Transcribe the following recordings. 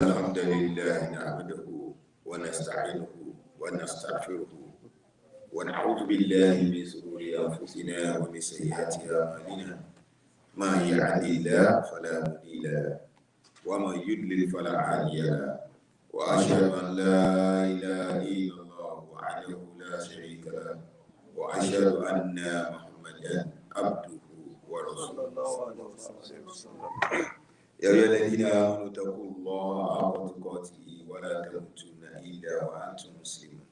الحمد لله نعمده ونستعينه ونستغفره ونعوذ بالله من شرور أنفسنا ومن سيئات أعمالنا من يهد الله فلا مضل له ومن يضلل فلا هادي له وأشهد أن لا إله إلا الله وحده لا شريك له وأشهد أن محمدا عبده ورسوله يا أيها الذين آمنوا اتقوا الله حق تقاته ولا تموتن إلا وأنتم مسلمون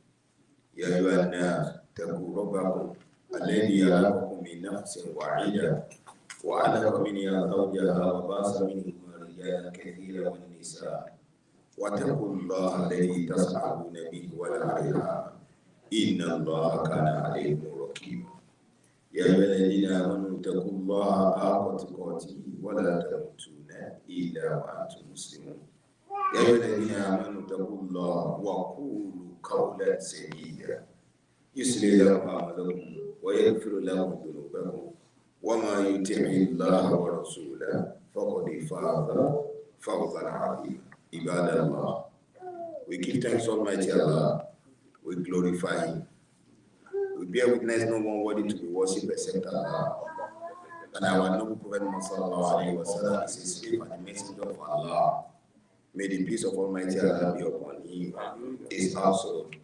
يا أيها الناس اتقوا ربكم الذي خلقكم من نفس واحدة وخلق منها زوجها وبث منهما رجالا كثيرا والنساء واتقوا الله الذي تسألون به والأرحام إن الله كان عليكم رقيبا يا أيها الذين آمنوا اتقوا الله حق تقاته ولا تموتن إلا وأنتم مسلمون يا أيها الذين آمنوا اتقوا الله وقولوا قولا سديدا يصلح لكم أعمالكم ويغفر لكم ذنوبكم وما يطع الله ورسوله فقد فاز فوزا عظيما عباد الله. We give thanks to Almighty Allah, we glorify Him, we bear witness no one worthy to be worshipped except Allah. And our noble Prophet Muhammad is his slave and the messenger of Allah. May the peace of Almighty Allah be upon him, his household,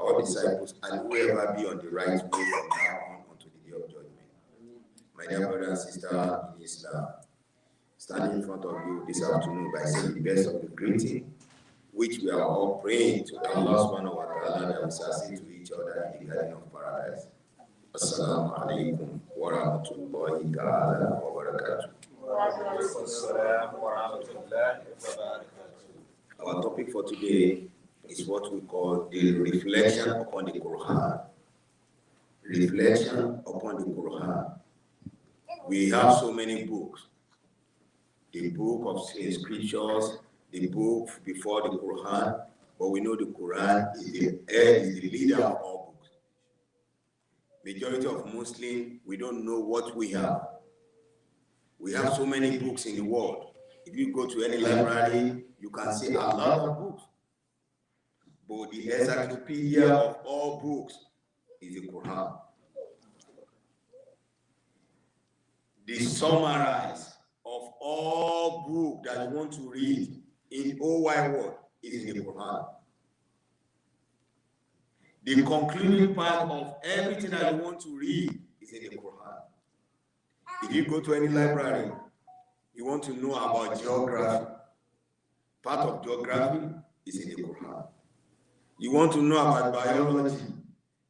all disciples, and whoever be on the right way from now on unto the day of judgment. My dear brother and sister in Islam, standing in front of you this afternoon by saying the best of the greeting, which we are all praying to Allah subhanahu wa ta'ala that we shall say to each other in the garden of paradise. Assalamu alaikum wa rahmatullahi ta'ala wa barakatuh. Our topic for today is what we call the reflection upon the Quran. Reflection upon the Quran. We have so many books. The book of scriptures, the book before the Quran, but we know the Quran is the leader of all books. Majority of Muslims, we don't know what we have. We have so many books in the world. If you go to any library, you can see a lot of books. But the encyclopedia of all books is the Quran. The summarize of all books that you want to read in whole wide world is in the Quran. The concluding part of everything that you want to read is in the Quran. If you go to any library, you want to know about geography. Part of geography is in the Quran. You want to know about biology.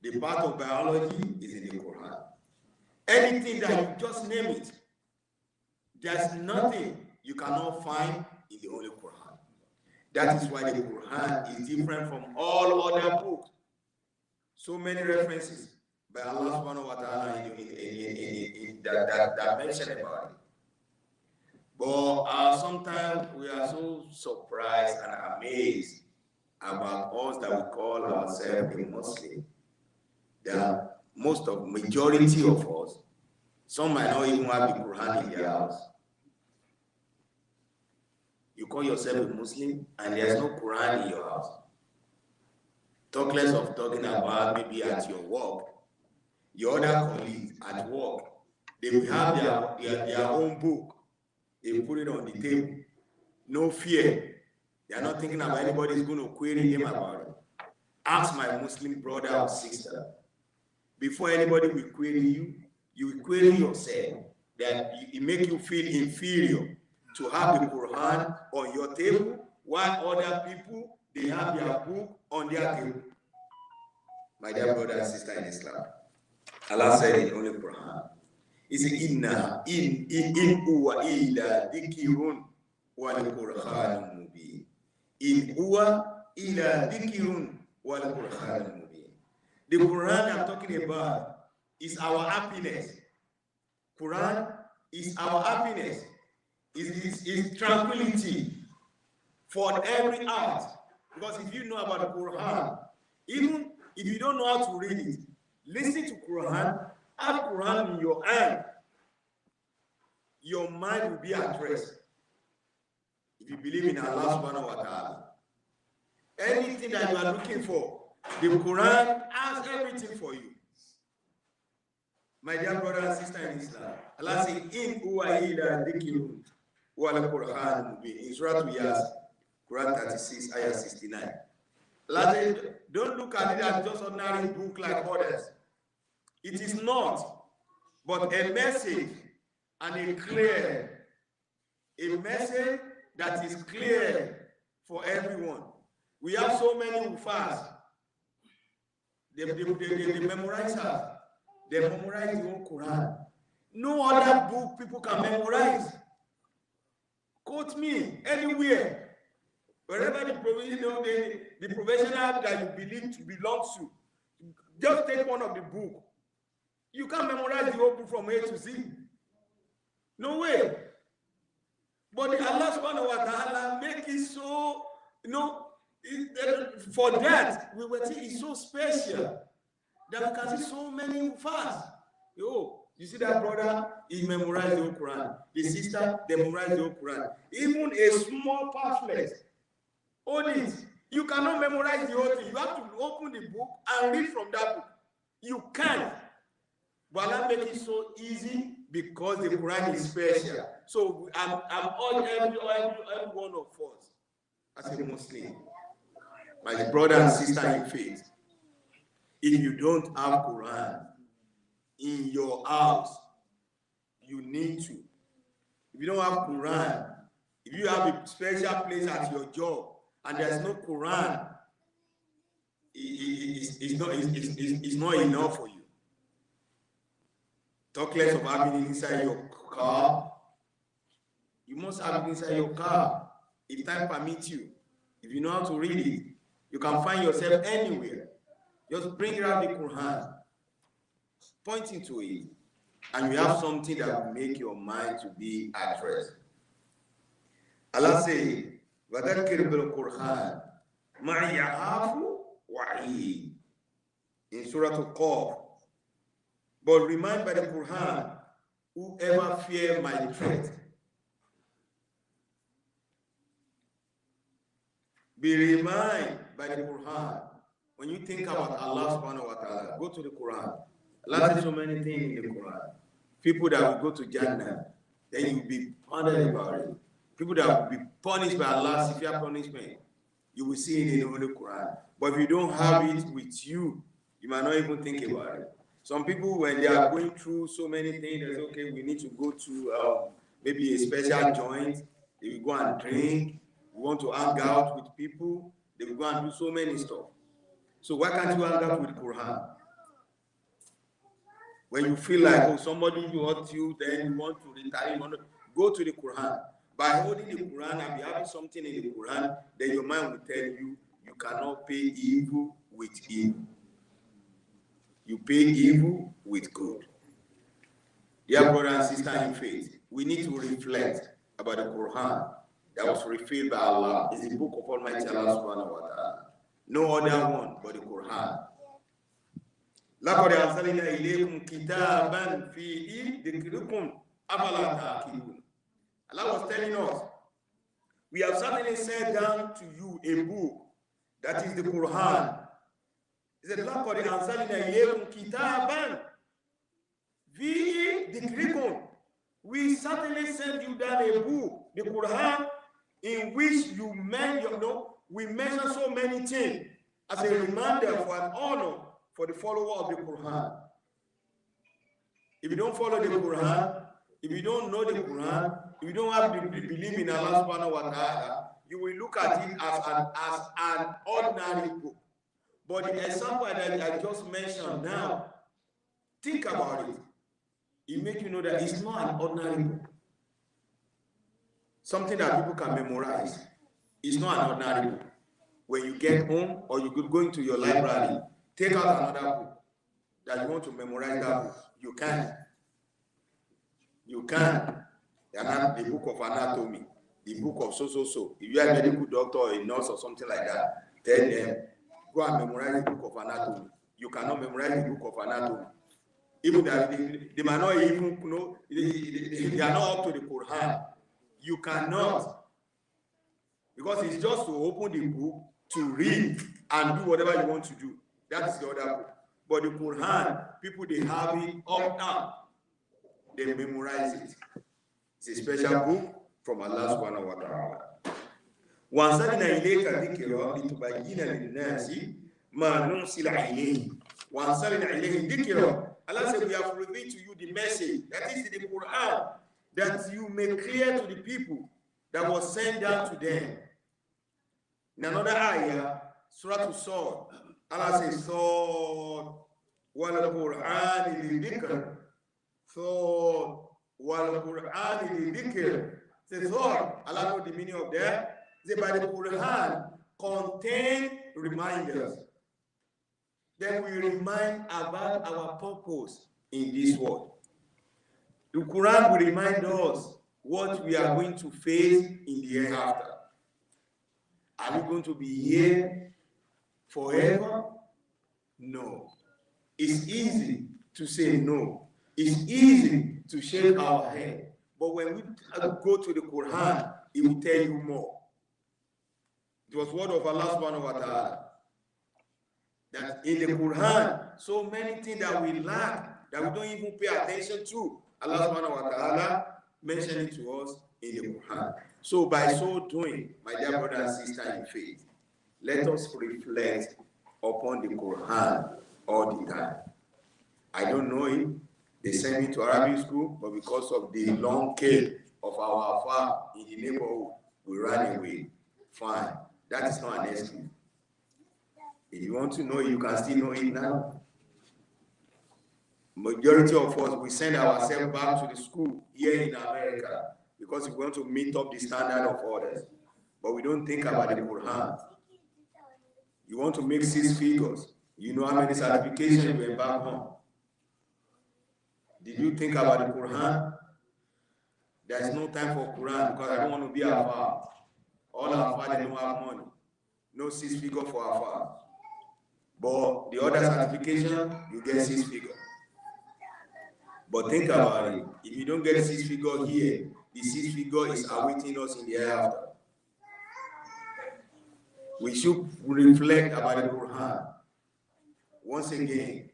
The part of biology is in the Quran. Anything that you just name it, there's nothing you cannot find in the Holy Quran. That is why the Quran is different from all other books. So many references by Allah subhanahu wa ta'ala that mention about it. But sometimes we are so surprised and amazed about us that we call ourselves a Muslim. That majority of us, some might not even have the Quran in their house. You call yourself a Muslim and there's no Quran in your house. Talk less of talking about maybe at your work. Your other colleagues at work, they will have their own book. They will put it on the table. No fear. They are not thinking about anybody is going to query them about it. Ask my Muslim brother or sister. Before anybody will query you, you will query yourself. That it make you feel inferior to have the Quran on your table while other people, they have their book on their table. My dear brother and sister in Islam, Allah said in the Holy Quran, He said, Inna in huwa illa dhikrun wal Qur'anun mubin. In huwa illa dhikrun wal Qur'anun mubin. The Quran I'm talking about is our happiness. Quran is our happiness. Is tranquility for every heart. Because if you know about the Quran, even if you don't know how to read it, listen to Quran, have Quran in your hand, your mind will be at rest. if you believe in Allah subhanahu wa ta'ala, anything that you are looking for, the Quran has everything for you. My dear brother and sister in Islam, Allah says, in huwa illa dhikrun wa al-Qur'an mubin. In Surah Yasin, Quran 36, ayah 69. Allah says, don't look at it as just ordinary book like others. It is not, but a message and a message that is clear for everyone. We have so many who fast. They memorize us. They memorize the whole Quran. No other book people can memorize. Quote me anywhere. Wherever the professional that you believe to belongs to, just take one of the book. You can't memorize the whole book from A to Z. No way. But Allah subhanahu wa ta'ala make it so, for that, we were saying it's so special that we can see so many who fast. You see that brother, he memorized the whole Quran. The sister, they memorized the whole Quran. Even a small pamphlet, hold it. You cannot memorize the whole thing. You have to open the book and read from that book. You can't. But Allah make it so easy because the Quran is special. So I'm all every one of us as a Muslim, my brother and sister in faith. If you don't have Quran in your house, you need to. If you don't have Quran, if you have a special place at your job and there's no Quran, it's not enough for you. Talk less of having it inside your car. You must have it inside your car. If time permits you, if you know how to read it, you can find yourself anywhere. Just bring out the Quran, pointing to it, and you have something that will make your mind to be at rest. Allah says, وَذَكِّرْ بِالْقُرْآنِ مَعِ يَعَافُ وَعِيدٍ in Surah Al-Qaf. But remind by the Quran, whoever fear my threat, be reminded by the Quran. When you think about Allah subhanahu wa ta'ala, go to the Quran. Allah says so many things in the Quran. People that will go to Jannah, then you'll be pondering about it. People that will be punished by Allah, severe punishment, you will see it in the Holy Quran. But if you don't have it with you, you might not even think about it. Some people, when they are going through so many things, they say, okay, we need to go to maybe a special joint. They will go and drink. We want to hang out with people. They will go and do so many stuff. So why can't you hang out with the Quran? When you feel like, oh, somebody hurt you, then you want to retire, go to the Quran. By holding the Quran and be having something in the Quran, then your mind will tell you, you cannot pay evil with evil. You pay evil with good. Dear brother and sister in faith, we need to reflect about the Quran that was revealed by Allah. It's the book of Almighty Allah subhanahu wa ta'ala. No other one but the Quran. لَقَدْ أَرْسَلْنَا إِلَيْكُمْ كِتَابًا فِيهِ ذِكْرُكُمْ أَفَلَا تَعْقِلُونَ. Allah was telling us, we have certainly sent down to you a book that is the Quran. He said, لَقَدْ أَرْسَلْنَا إِلَيْكُمْ كِتَابًا فِيهِ ذِكْرُكُمْ. We certainly sent you down a book, the Quran, in which we mention so many things as a reminder for an honor for the follower of the Quran. If you don't follow the Quran, if you don't know the Quran, if you don't have the belief in Allah subhanahu wa ta'ala, you will look at it as an ordinary book. But the example that I just mentioned now, think about it. It makes you know that it's not an ordinary book. Something that people can memorize. It's not an ordinary book. When you get home or you could go into your library, take out another book that you want to memorize that book. You can. You can. The book of anatomy, the book of so. If you are a medical doctor or a nurse or something like that, tell them, go and memorize the book of anatomy. You cannot memorize the book of anatomy. Even that they might not even know, they are not up to the Quran. You cannot. Because it's just to open the book, to read, and do whatever you want to do. That is the other book. But the Quran, people, they have it up down. They memorize it. It's a special book from Allah subhanahu wa ta'ala. وَأَنزَلْنَا إِلَيْكَ ذِكْرًا لِتُبَيِّنَ لِلنَّاسِ مَا نُنزِلَ إِلَيْهِمْ وَأَنزَلْنَا إِلَيْهِمْ ذِكْرًا. Allah said, we have revealed to you the message, that is the Quran, that you may clear to the people that was sent down to them. In another ayah, Surah As-Sad, Allah says, Sad wal Quran li dhikr. Sad wal Quran li dhikr. Say Sad, Allah knows the meaning of that. Say by the Quran contain reminders. Then we remind about our purpose in this world. The Quran will remind us what we are going to face in the hereafter. Are we going to be here forever? No. It's easy to say no. It's easy to shake our head. But when we go to the Quran, it will tell you more. It was word of Allah subhanahu wa ta'ala. That in the Quran, so many things that we lack, that we don't even pay attention to, Allah subhanahu wa ta'ala mentioned it to us in the Quran. So by so doing, my dear brother and sister in faith, let us reflect upon the Quran all the time. I don't know it. They sent me to Arabic school, but because of the long queue of our farm in the neighborhood, we ran away. Fine. That is not an excuse. If you want to know it, you can still know it now. Majority of us, we send ourselves back to the school here in America because we want to meet up the standard of others. But we don't think about the Quran. You want to make 6 figures. You know how many certifications you embark on. Did you think about the Quran? There's no time for Quran because I don't want to be a far. All our fathers don't have money. No 6 figure for our father. But the other certification, you get 6 figure. But think about it. If you don't get 6 figure here, the 6 figure is awaiting us in the hereafter. We should reflect about the Quran. Once again,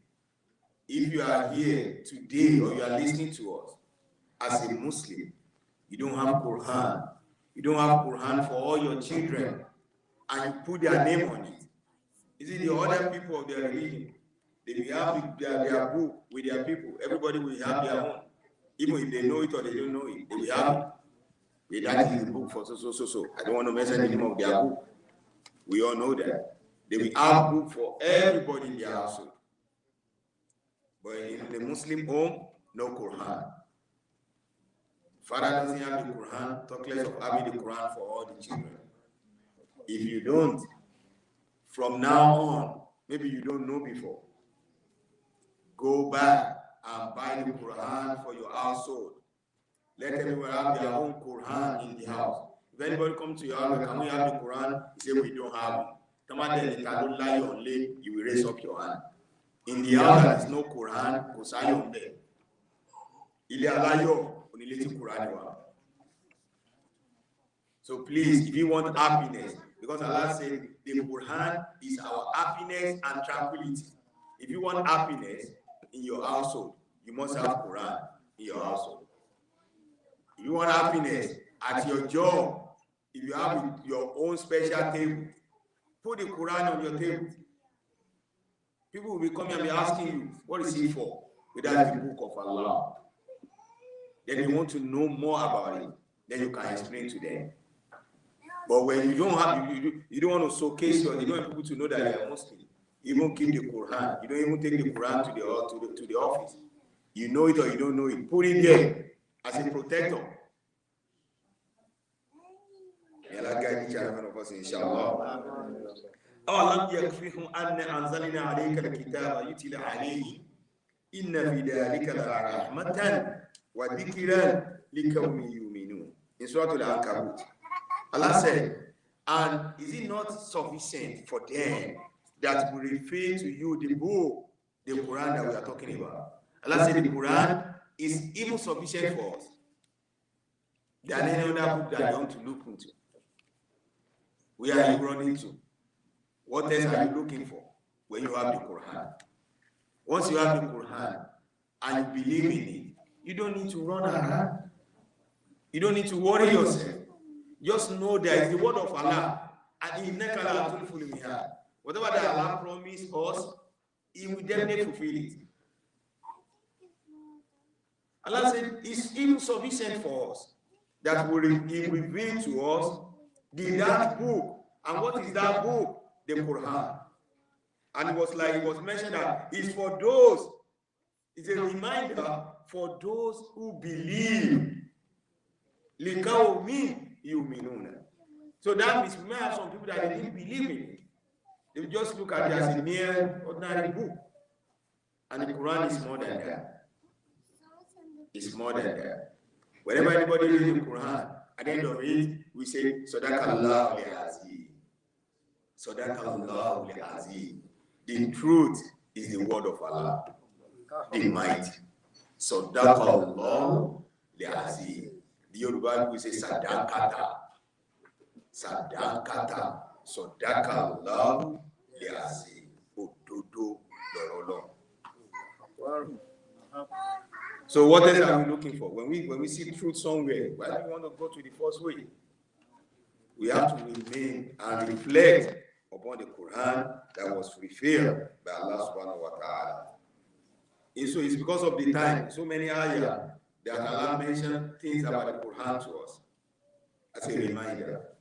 if you are here today or you are listening to us as a Muslim, you don't have Quran. You don't have Quran for all your children, and you put their name on it. Is it the other people of their religion? They will have their book with their people. Everybody will have their own. Even if they know it or they don't know it, they will have it. That is the book for so. I don't want to mention the name of their book. We all know that. They will have book for everybody in their household. But in the Muslim home, no Quran. Father doesn't have the Quran, talk less of having the Quran for all the children. If you don't, from now on, maybe you don't know before, go back and buy the Quran for your household. Let everyone have their own Quran in the house. If anybody comes to your house, can we have the Quran? You say we don't have it. You will raise up your hand. In the house there is no Quran, kò sáyọ̀ ńbẹ̀. Ilé aláyọ̀ onílé tí Quran wà. So please, if you want happiness, because Allah said the Quran is our happiness and tranquility. If you want happiness in your household, you must have Quran in your household. If you want happiness at your job, if you have your own special table, put the Quran on your table. People will be coming and be asking you, what is it for? Without the book of Allah. Then you want to know more about it. Then you can explain to them. But when you don't have, you don't want to showcase yours, you don't want people to know that you are Muslim. You don't keep the Quran. You don't even take the Quran to the office. You know it or you don't know it. Put it there as a protector. May Allah guide each and every one of us, inshallah. أَوَلَمْ يَكْفِهُمْ أَنَّ أَنزَلْنَا عَلَيْكَ الْكِتَابَ يُتْلَى عَلَيْهِمْ إِنَّ فِي ذَلِكَ لَرَحْمَةً وَذِكْرًا لِقَوْمٍ يُؤْمِنُونَ. In Surah Al-Ankabut, Allah said, and is it not sufficient for them that we refer to you the book, the Quran that we are talking about? Allah said the Quran is even sufficient for us. There are any other book that you want to look into. Where are you running to? What else are you looking for when you have the Quran? Once you have the Quran and you believe in it, you don't need to run around. You don't need to worry yourself. Just know that it's the word of Allah. And whatever that Allah promised us, He will definitely fulfill it. Allah said it's even sufficient for us that He revealed to us that book. And what is that book? The Quran. And it was mentioned that it's for those, it's a reminder for those who believe. So that means we may have some people that they didn't believe in it. They just look at it as a mere ordinary book. And the Quran is more than that. It's more than that. Whenever anybody reads the Quran, at the end of it, we say, Sadaqallahu al-Azim. Sadaqallahu al-Azim. The truth is the word of Allah, the mighty. Sadaqallahu al-Azim. The Yoruba people say Sadaqata. Sadaqata. Sadaqallahu al-Azim. Ododo lorolo. So what else are we looking for? When we see truth somewhere, why do we want to go to the first way? We have to remain and reflect upon the Quran that was fulfilled by Allah subhanahu wa ta'ala. And so it's because of the time, so many ayah that Allah mentioned things about the Quran to us as a reminder.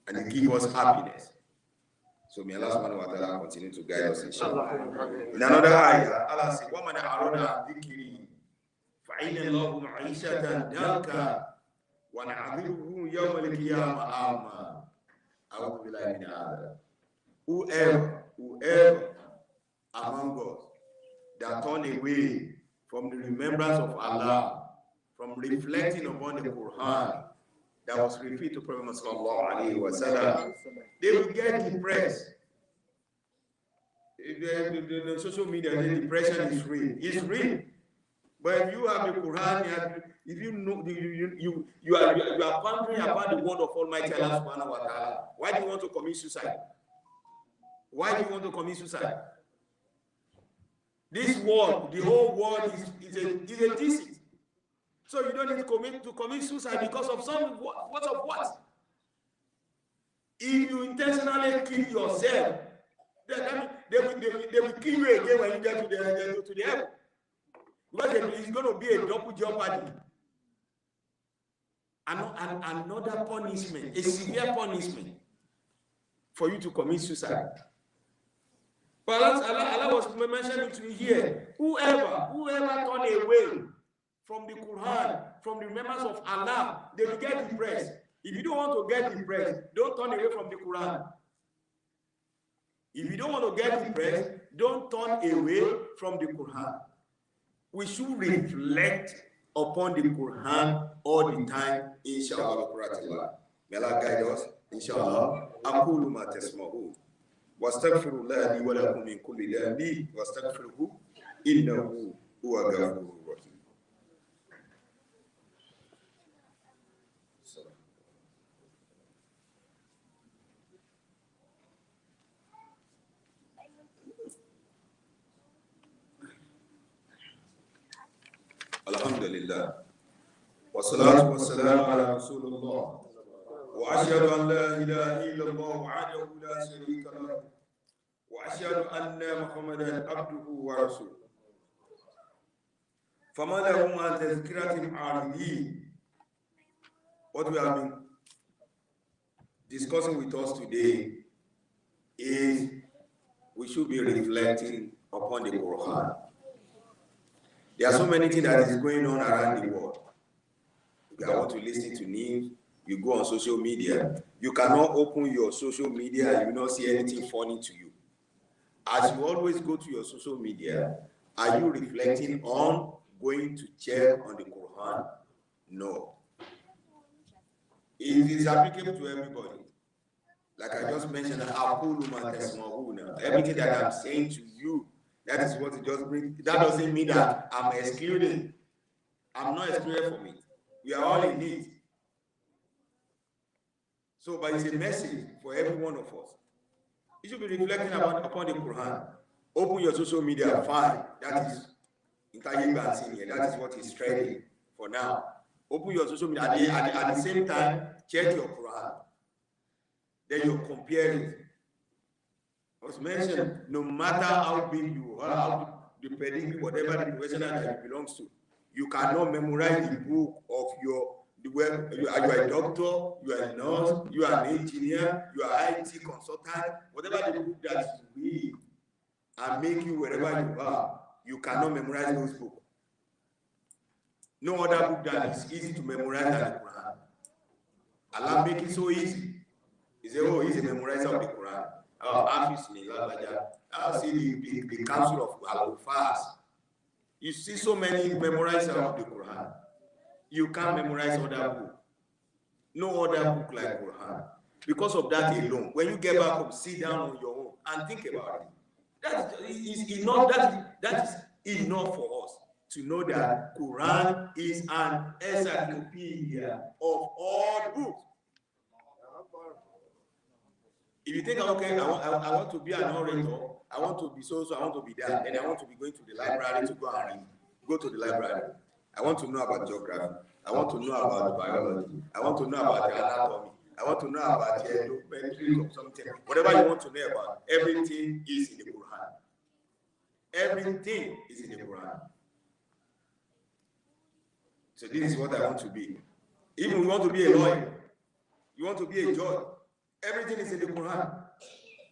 And it gives us happiness. So may Allah subhanahu wa ta'ala continue to guide us, inshallah. In another ayah, Allah says, وَمَنْ أَعْرَضَ عَنْ ذِكْرِي فَإِنَّ لَهُ مَعِيشَةً ضَنكًا وَنَحْشُرُهُ يَوْمَ الْقِيَامَةِ أَعْمَى. أعوذ بالله من هذا. Whoever among us that turn away from the remembrance of Allah, from reflecting upon the Quran that was revealed to Prophet sallallahu alaihi wasallam, they will get depressed. The social media, the depression is real. It's real. But if you have the Quran, if you know you are pondering about the word of Almighty Allah subhanahu wa ta'ala, why do you want to commit suicide? Why do you want to commit suicide? This world, the whole world is a deceit. So you don't need to commit suicide because of what? If you intentionally kill yourself, they will kill you again when you get to the heaven. Because it's going to be a double jeopardy. Another punishment, a severe punishment for you to commit suicide. But Allah was mentioning to you here, whoever turn away from the Quran, from the remembrance of Allah, they will get depressed. If you don't want to get depressed, don't turn away from the Quran. If you don't want to get depressed, don't turn away from the Quran. We should reflect upon the Quran all the time, inshallah. May Allah guide us, inshallah. Aqulu ma tasma'un. Wastaghfirullah li wa lakum min kulli dhanbi wastaghfiruhu innahu huwa ghafurur rahim. Alhamdulillah. Wassalatu wassalamu ala Rasulullah. Wa ashhadu an la ilaha illallah wahdahu la sharika lahu. Wa ashhadu anna Muhammadan abduhu wa rasuluh. Fama lahum an tazkiratin aridin. What we have been discussing with us today is we should be reflecting upon the Quran. There are so many things that is going on around the world. If you want to listen to news, you go on social media. You cannot open your social media and you not see anything funny to you. As you always go to your social media, are you reflecting on going to check on the Quran? No. It is applicable to everybody. Like I just mentioned, everything that I'm saying to you, that is what it just brings. That doesn't mean that I'm excluding. I'm not excluded from it. We are all in it. So, but it's a message for every one of us. You should be reflecting upon the Quran. Open your social media, fine. That is that is what is trending for now. Open your social media at the same time, check your Quran. Then you compare it. I was mentioned, no matter how big you are, how the pedigree, whatever the professional that you belong to, you cannot memorize the book of you are a doctor, you are a nurse, you are an engineer, you are IT consultant, whatever the book that you read and make you wherever you are, you cannot memorize those books. No other book that is easy to memorize than the Quran. Allah make it so easy. He said, oh, he's a memorizer of the Quran. I see the council of Al-Fas. You see so many memorizers of the Quran. You can't memorize other book. No other book like Quran. Because of that alone, when you get back home, sit down on your own and think about it. That is enough for us to know that Quran is an encyclopedia of all books. If you think, okay, I want to be an orator, I want to be so, I want to be that, then I want to be going to the library to go and read. Go to the library. I want to know about geography. I want to know about biology. I want to know about anatomy. I want to know about documentary or something. Whatever you want to know about, everything is in the Quran. Everything is in the Quran. So this is what I want to be. Even you want to be a lawyer, you want to be a judge, everything is in the Quran.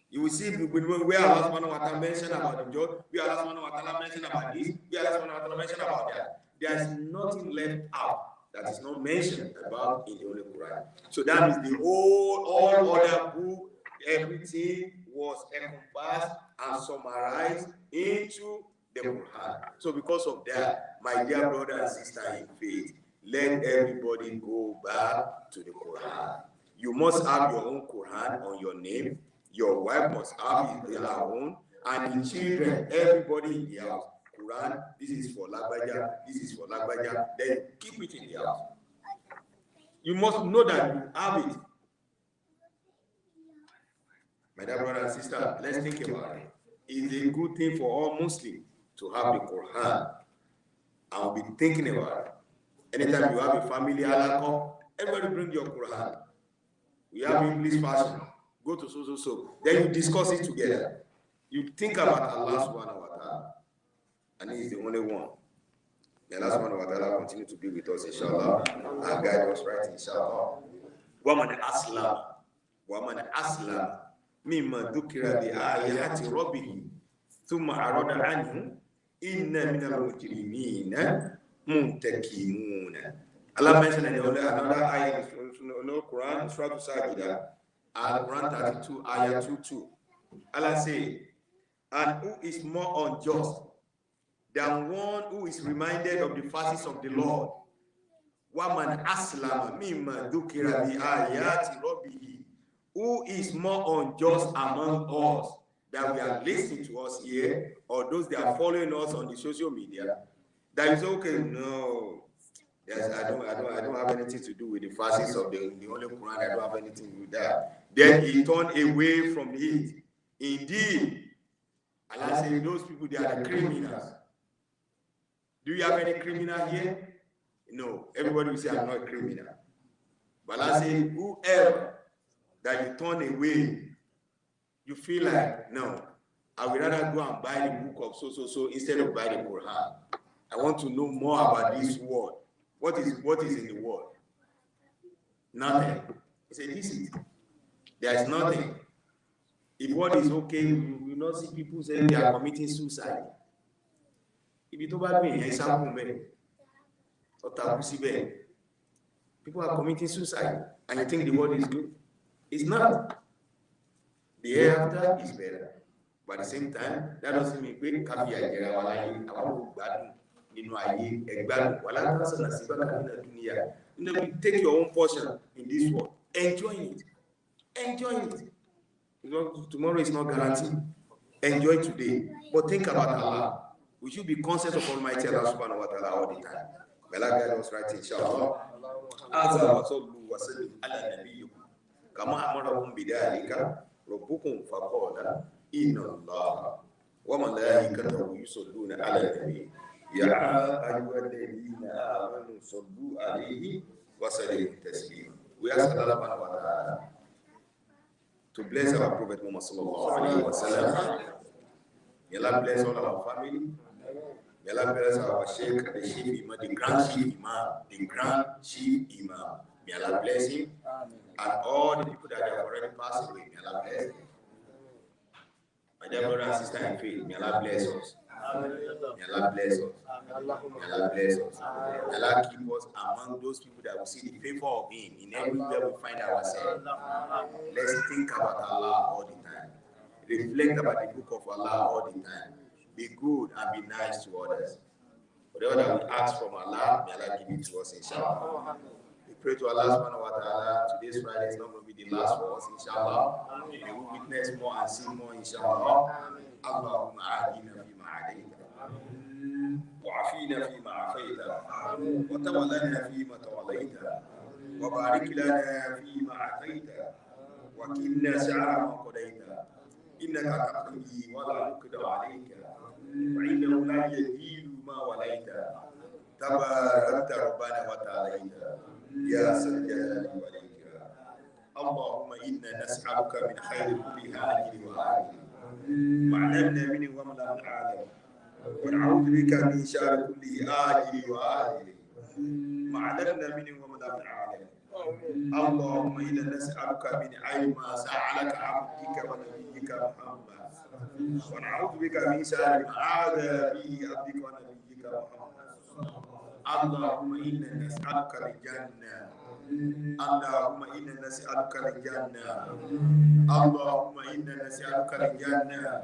You will see where Allah subhanahu wa ta'ala mentioned about the judge, where Allah subhanahu wa ta'ala mentioned about this, where Allah subhanahu wa ta'ala mentioned about that. There is nothing left out that is not mentioned about in the Holy Quran. So that means the all other book, everything was encompassed and summarized into the Quran. So because of that, my dear brother and sister in faith, let everybody go back to the Quran. You must have your own Quran on your name. Your wife must have her own, and the children, everybody in the house. Quran, this is for Lagbaja, this is for Lagbaja. Then keep it in the house. You must know that you have it. My dear brother and sister, let's think about it. It's a good thing for all Muslims to have the Quran. I'll be thinking about it. Anytime you have a family halakha, everybody bring your Quran. We have English version. Go to so. Then you discuss it together. You think about Allah subhanahu wa ta'ala. And He is the only one. May Allah subhanahu wa ta'ala continue to be with us, inshallah, and guide us right, inshallah. وَمَنْ أَسْلَمَ مِمَّا ذُكِرَ بِآيَاتِ رَبِّهِ ثُمَّ أَعْرَضَ عَنْهُ إِنَّ مِنَ الْمُجْرِمِينَ مُنْتَقِمُونَ. Allah mentioned in another ayah in the Quran, Surah Al-Sajdah, Quran 32, ayah 22. Allah says, and who is more unjust than one who is reminded of the verses of the Lord? وَمَنْ أَسْلَمَ مِمَّا ذُكِرَ بِآيَاتِ رَبِّهِ. Who is more unjust among us that we are listening to us here, or those that are following us on the social media, that is okay, no. Yes, I don't have anything to do with the verses of the Holy Quran. I don't have anything to do with that. Then he turned away from it. Indeed, Allah said, those people, they are the criminals. Do you have any criminal here? No. Everybody will say, I'm not a criminal. But Allah said, whoever that you turn away, you feel like, no, I would rather go and buy the book of so instead of buying the Quran. I want to know more about this word. What is in the world? Nothing. He said, this is. There is nothing. If what is okay, you will not see people saying they are committing suicide. If you talk about me, people are committing suicide, and you think the world is good. It's not. The hereafter is better. But at the same time, that doesn't mean we can't take your own portion in this world. Enjoy it. Enjoy it. Tomorrow is not guaranteed. Enjoy today. But think about Allah. We should be conscious of Almighty Allah subhanahu wa ta'ala all the time. May Allah guide us right, inshallah. كما أمركم بذلك ربكم فقال إن الله وملائكته يصلون على النبي يا أيها الذين آمنوا صلوا عليه وسلموا تسليما. We ask Allah subhanahu wa ta'ala to bless our Prophet Muhammad sallallahu alayhi wa sallam. May Allah bless all our family. May Allah bless our Sheikh, the Chief Imam, the Grand Chief Imam, the Grand Chief Imam. May Allah bless him and all the people that have already passed away. May Allah bless them. My dear brother and sister in faith, may Allah bless us. May Allah bless us. May Allah bless us. May Allah keep us among those people that will see the favor of Him in everywhere we find ourselves. Let's think about Allah all the time. Reflect about the book of Allah all the time. Be good and be nice to others. Whatever that we ask from Allah, may Allah give it to us, inshallah. We pray to Allah subhanahu wa ta'ala. Today's Friday is not going to be the last for us, inshallah. May we witness more and see more, inshallah. Allahumma a'adina fima a'adayta. وعافينا فيما عافيت وتولنا فيما توليت وبارك لنا فيما أعطيت وكلنا شر ما قضيت إنك تقضي ولا يقضى عليك فإنه لا يزيد ما وليت تباركت ربنا وتعاليت يا ذا الجلال والإكرام. اللهم إنا نسألك من خير كل هاجر وآجل ما علمنا منه وما لم نعلم ونعوذ بك من شر كل آجل وآجل ما علمنا منه وما لم نعلم. اللهم إنا نسألك من علم ما سألك عبدك ونبيك محمد ونعوذ بك من شر ما عاد به عبدك ونبيك محمد. اللهم إنا نسألك الجنة. اللهم إنا نسألك الجنة. اللهم إنا نسألك الجنة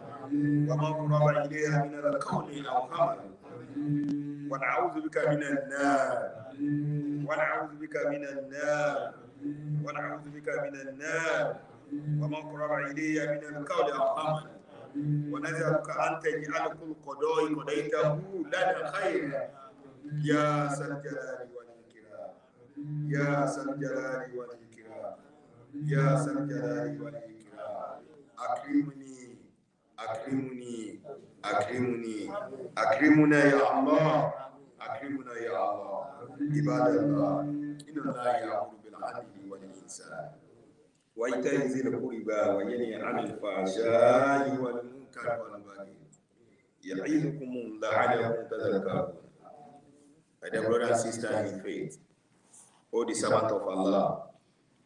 وما قرب إليها من القول أو عمل ونعوذ بك من النار. ونعوذ بك من النار. ونعوذ بك من النار وما قرب إليها من القول أو عمل ونسألك أن تجعل كل قضاء قضيته لنا خيرا يا ذا الجلال والإكرام. يا ذا الجلال والإكرام. يا ذا الجلال والإكرام. أكرمني أكرمني أكرمني أكرمنا يا الله. أكرمنا يا الله. عباد الله إن الله يأمر بالعدل والإحسان وإيتاء ذي القربى وينهى عن الفحشاء والمنكر والبغي يعظكم لعلكم تذكرون. My dear brother and sister in faith, O the servant of Allah,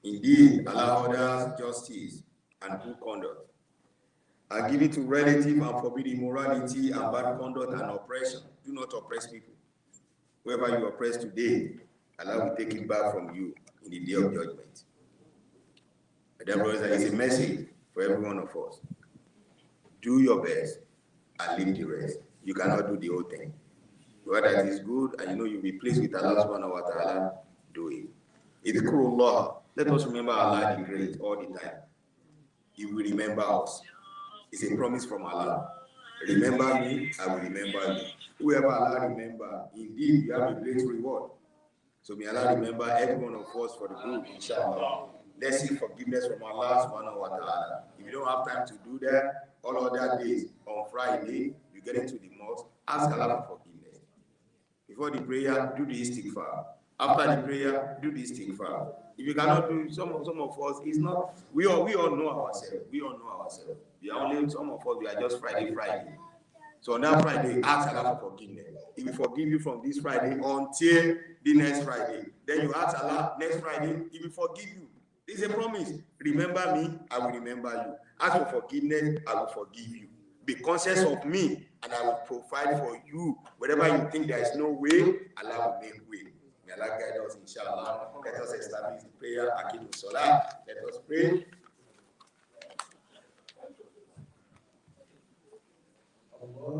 indeed Allah orders justice and good conduct, and give it to relative and forbid immorality and bad conduct and oppression. Do not oppress people. Whoever you oppress today, Allah will take it back from you in the day of judgment. My dear brothers, there is a message for every one of us. Do your best and leave the rest. You cannot do the whole thing. Whether that is good and you know you'll be pleased with Allah subhanahu wa ta'ala, do it. Idhkurullah. Let us remember Allah the Great all the time. He will remember us. It's a promise from Allah. Remember me, I will remember you. Whoever Allah remember, indeed you have a great reward. So may Allah remember every one of us for the good, inshallah. Let's seek forgiveness from Allah subhanahu wa ta'ala. If you don't have time to do that, all other days, on Friday, you get into the mosque, ask Allah for forgiveness. Before the prayer, do the istighfar. After the prayer, do the istighfar. If you cannot do, some of us, it's not, we all know ourselves. We all know ourselves. We are only, some of us, we are just Friday. So on that Friday, ask Allah for forgiveness. He will forgive you from this Friday until the next Friday. Then you ask Allah, next Friday, He will forgive you. This is a promise. Remember me, I will remember you. Ask for forgiveness, I will forgive you. Be conscious of me, and I will provide for you. Wherever you think there is no way, Allah will make way. May Allah guide us, inshallah. Let us establish the prayer, Akidu Salah. Let us pray.